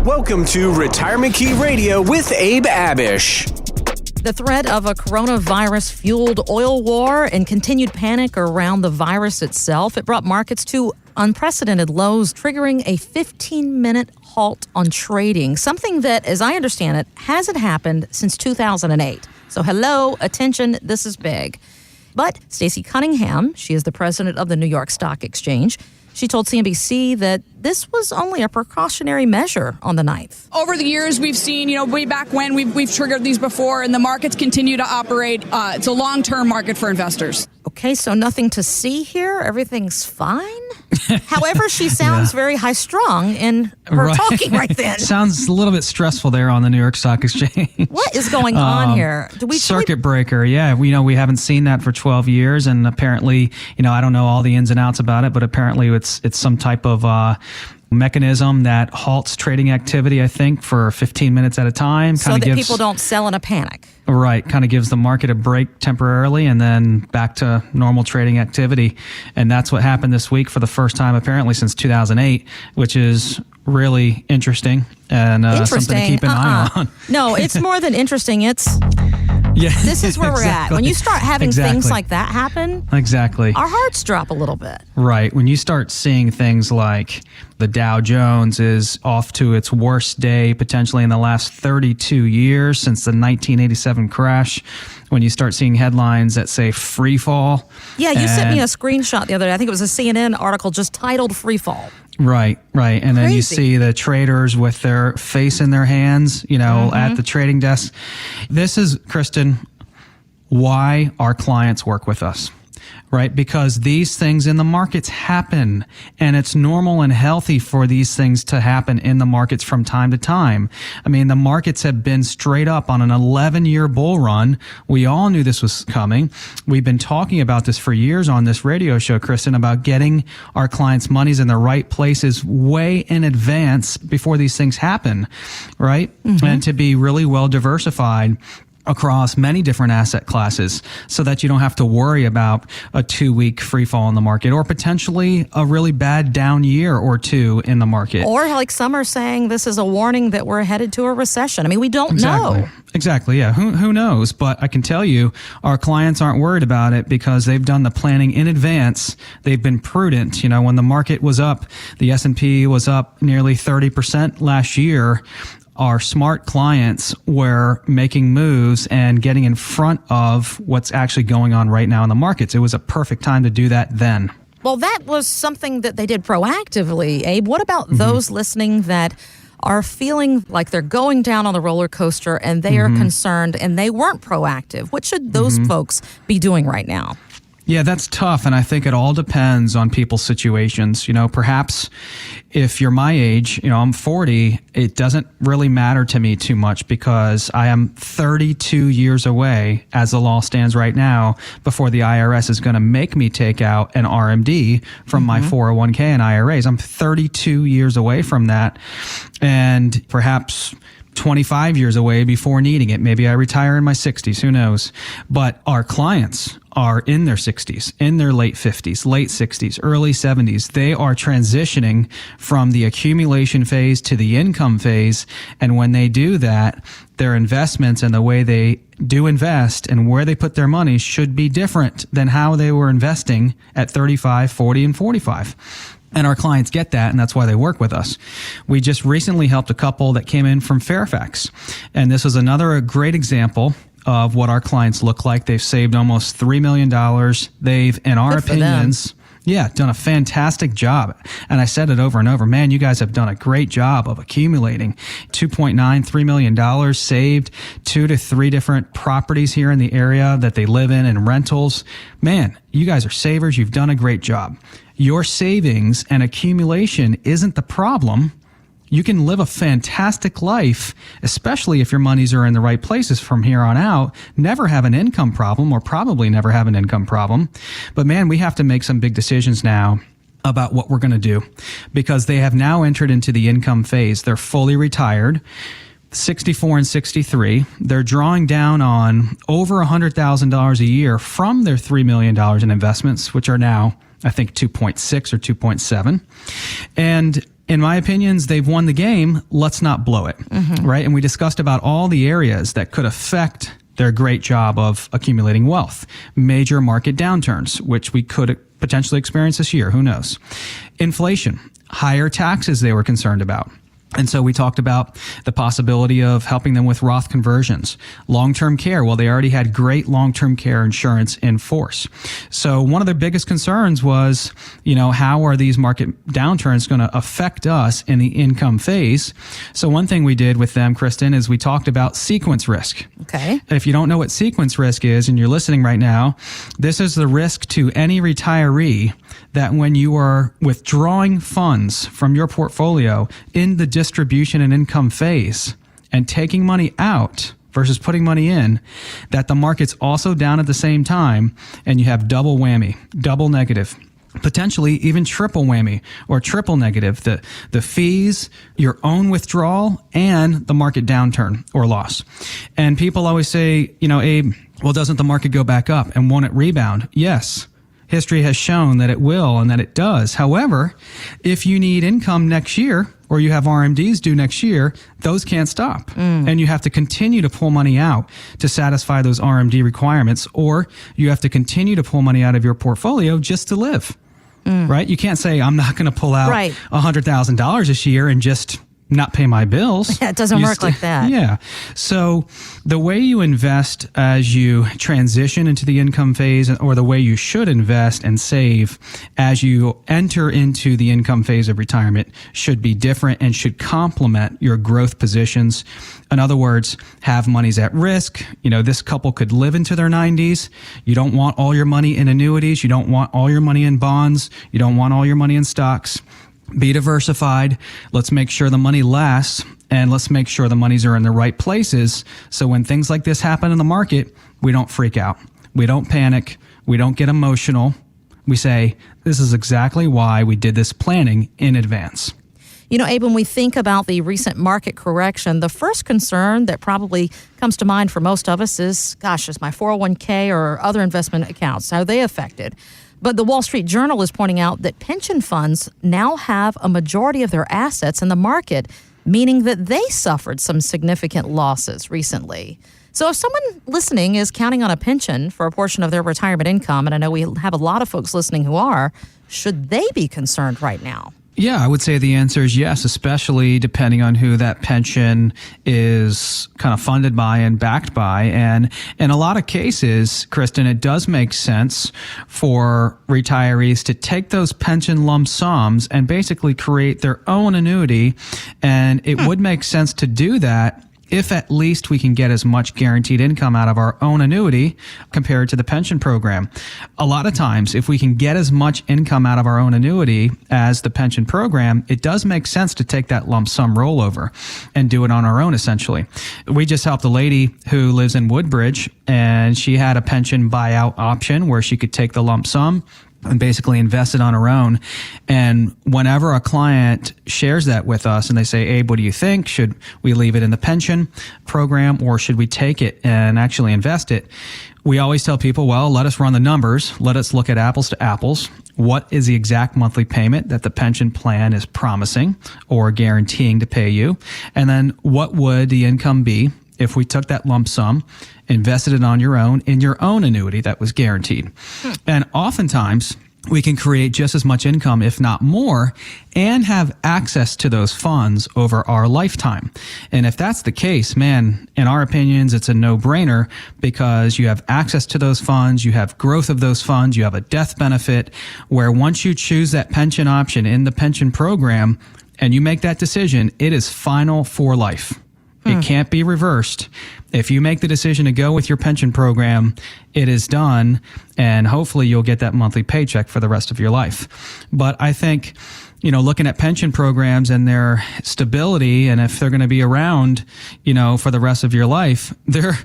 Welcome to Retirement Key Radio with Abe Abish. The threat of a coronavirus-fueled oil war and continued panic around the virus itself, it brought markets to unprecedented lows, triggering a 15-minute halt on trading, something that, as I understand it, hasn't happened since 2008. So hello, attention, this is big. But Stacey Cunningham, she is the president of the New York Stock Exchange, she told CNBC that this was only a precautionary measure on the 9th. Over the years, we've seen, way back when we've triggered these before, and the markets continue to operate. It's a long-term market for investors. Okay, so nothing to see here? Everything's fine? However, she sounds very high-strung in her talking right then. Sounds a little bit stressful there on the New York Stock Exchange. What is going on here? Circuit breaker, yeah. We haven't seen that for 12 years, and apparently, I don't know all the ins and outs about it, but apparently it's some type of mechanism that halts trading activity, I think, for 15 minutes at a time. So that people don't sell in a panic. Right. Kind of gives the market a break temporarily and then back to normal trading activity. And that's what happened this week for the first time, apparently, since 2008, which is really interesting and something to keep an eye on. No, it's more than interesting. This is where we're at. When you start having things like that happen, our hearts drop a little bit. Right. When you start seeing things like the Dow Jones is off to its worst day potentially in the last 32 years since the 1987 crash, when you start seeing headlines that say free fall. Yeah, you sent me a screenshot the other day. I think it was a CNN article just titled free fall. Right. And then you see the traders with their face in their hands, at the trading desk. This is, Kristen, why our clients work with us, right? Because these things in the markets happen, and it's normal and healthy for these things to happen in the markets from time to time. I mean, the markets have been straight up on an 11-year bull run. We all knew this was coming. We've been talking about this for years on this radio show, Kristen, about getting our clients' monies in the right places way in advance before these things happen, right? And to be really well diversified across many different asset classes so that you don't have to worry about a 2-week free fall in the market or potentially a really bad down year or two in the market. Or like some are saying, this is a warning that we're headed to a recession. I mean, we don't know. Exactly. Yeah. Who knows? But I can tell you our clients aren't worried about it because they've done the planning in advance. They've been prudent. When the market was up, the S&P was up nearly 30% last year. Our smart clients were making moves and getting in front of what's actually going on right now in the markets. It was a perfect time to do that then. Well, that was something that they did proactively, Abe. What about those listening that are feeling like they're going down on the roller coaster and they are concerned and they weren't proactive? What should those folks be doing right now? Yeah, that's tough. And I think it all depends on people's situations. Perhaps if you're my age, I'm 40, it doesn't really matter to me too much because I am 32 years away as the law stands right now before the IRS is going to make me take out an RMD from my 401k and IRAs. I'm 32 years away from that. And perhaps 25 years away before needing it. Maybe I retire in my 60s, who knows? But our clients are in their 60s, in their late 50s, late 60s, early 70s. They are transitioning from the accumulation phase to the income phase. And when they do that, their investments and the way they do invest and where they put their money should be different than how they were investing at 35, 40, and 45. And our clients get that, and that's why they work with us. We just recently helped a couple that came in from Fairfax. And this is another great example of what our clients look like. They've saved almost $3 million. They've, in our opinions, done a fantastic job. And I said it over and over, man, you guys have done a great job of accumulating $3 million saved, 2 to 3 different properties here in the area that they live in and rentals. Man, you guys are savers. You've done a great job. Your savings and accumulation isn't the problem. You can live a fantastic life, especially if your monies are in the right places from here on out, never have an income problem or probably never have an income problem. But man, we have to make some big decisions now about what we're going to do because they have now entered into the income phase. They're fully retired. 64 and 63, they're drawing down on over $100,000 a year from their $3 million in investments, which are now, I think, 2.6 or 2.7. And in my opinions, they've won the game. Let's not blow it, right? And we discussed about all the areas that could affect their great job of accumulating wealth. Major market downturns, which we could potentially experience this year. Who knows? Inflation, higher taxes they were concerned about. And so we talked about the possibility of helping them with Roth conversions, long-term care. Well, they already had great long-term care insurance in force. So one of their biggest concerns was, how are these market downturns going to affect us in the income phase? So one thing we did with them, Kristen, is we talked about sequence risk. Okay. If you don't know what sequence risk is and you're listening right now, this is the risk to any retiree that when you are withdrawing funds from your portfolio in the distribution and income phase and taking money out versus putting money in, that the market's also down at the same time and you have double whammy, double negative, potentially even triple whammy or triple negative, the fees, your own withdrawal, and the market downturn or loss. And people always say, Abe, well, doesn't the market go back up and won't it rebound? Yes. History has shown that it will and that it does. However, if you need income next year or you have RMDs due next year, those can't stop. And you have to continue to pull money out to satisfy those RMD requirements, or you have to continue to pull money out of your portfolio just to live, right? You can't say, I'm not going to pull out $100,000 this year and just not pay my bills. Yeah, it doesn't work like that. Yeah. So the way you invest as you transition into the income phase, or the way you should invest and save as you enter into the income phase of retirement, should be different and should complement your growth positions. In other words, have monies at risk. This couple could live into their 90s. You don't want all your money in annuities. You don't want all your money in bonds. You don't want all your money in stocks. Be diversified. Let's make sure the money lasts, and let's make sure the monies are in the right places. So when things like this happen in the market, we don't freak out. We don't panic. We don't get emotional. We say, this is exactly why we did this planning in advance. Abe, when we think about the recent market correction, the first concern that probably comes to mind for most of us is, is my 401k or other investment accounts, how are they affected? But the Wall Street Journal is pointing out that pension funds now have a majority of their assets in the market, meaning that they suffered some significant losses recently. So if someone listening is counting on a pension for a portion of their retirement income, and I know we have a lot of folks listening who are, should they be concerned right now? Yeah, I would say the answer is yes, especially depending on who that pension is kind of funded by and backed by. And in a lot of cases, Kristen, it does make sense for retirees to take those pension lump sums and basically create their own annuity. And it would make sense to do that if at least we can get as much guaranteed income out of our own annuity compared to the pension program. A lot of times, if we can get as much income out of our own annuity as the pension program, it does make sense to take that lump sum rollover and do it on our own, essentially. We just helped a lady who lives in Woodbridge, and she had a pension buyout option where she could take the lump sum and basically invest it on her own. And whenever a client shares that with us and they say, Abe, what do you think? Should we leave it in the pension program or should we take it and actually invest it? We always tell people, well, let us run the numbers. Let us look at apples to apples. What is the exact monthly payment that the pension plan is promising or guaranteeing to pay you? And then what would the income be if we took that lump sum, invested it on your own in your own annuity that was guaranteed? And oftentimes we can create just as much income, if not more, and have access to those funds over our lifetime. And if that's the case, man, in our opinions, it's a no-brainer because you have access to those funds, you have growth of those funds, you have a death benefit where once you choose that pension option in the pension program and you make that decision, it is final for life. It can't be reversed. If you make the decision to go with your pension program, it is done, and hopefully you'll get that monthly paycheck for the rest of your life. But I think, looking at pension programs and their stability, and if they're going to be around, for the rest of your life, there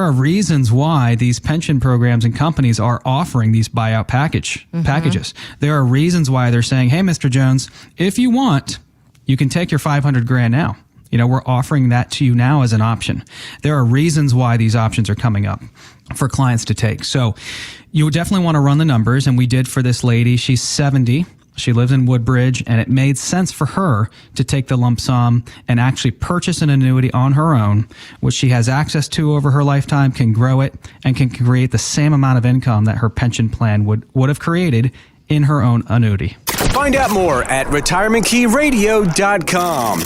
are reasons why these pension programs and companies are offering these buyout packages. There are reasons why they're saying, hey, Mr. Jones, if you want, you can take your $500,000 now. We're offering that to you now as an option. There are reasons why these options are coming up for clients to take. So you would definitely want to run the numbers, and we did for this lady. She's 70. She lives in Woodbridge, and it made sense for her to take the lump sum and actually purchase an annuity on her own, which she has access to over her lifetime, can grow it, and can create the same amount of income that her pension plan would have created in her own annuity. Find out more at retirementkeyradio.com.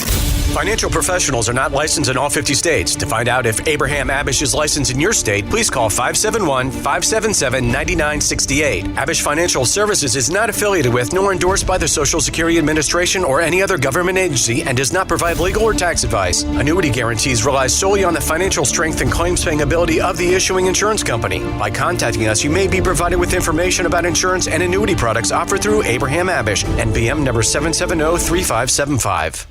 Financial professionals are not licensed in all 50 states. To find out if Abraham Abish is licensed in your state, please call 571-577-9968. Abish Financial Services is not affiliated with nor endorsed by the Social Security Administration or any other government agency and does not provide legal or tax advice. Annuity guarantees rely solely on the financial strength and claims-paying ability of the issuing insurance company. By contacting us, you may be provided with information about insurance and annuity products offered through Abraham Abish, NPM number 770-3575.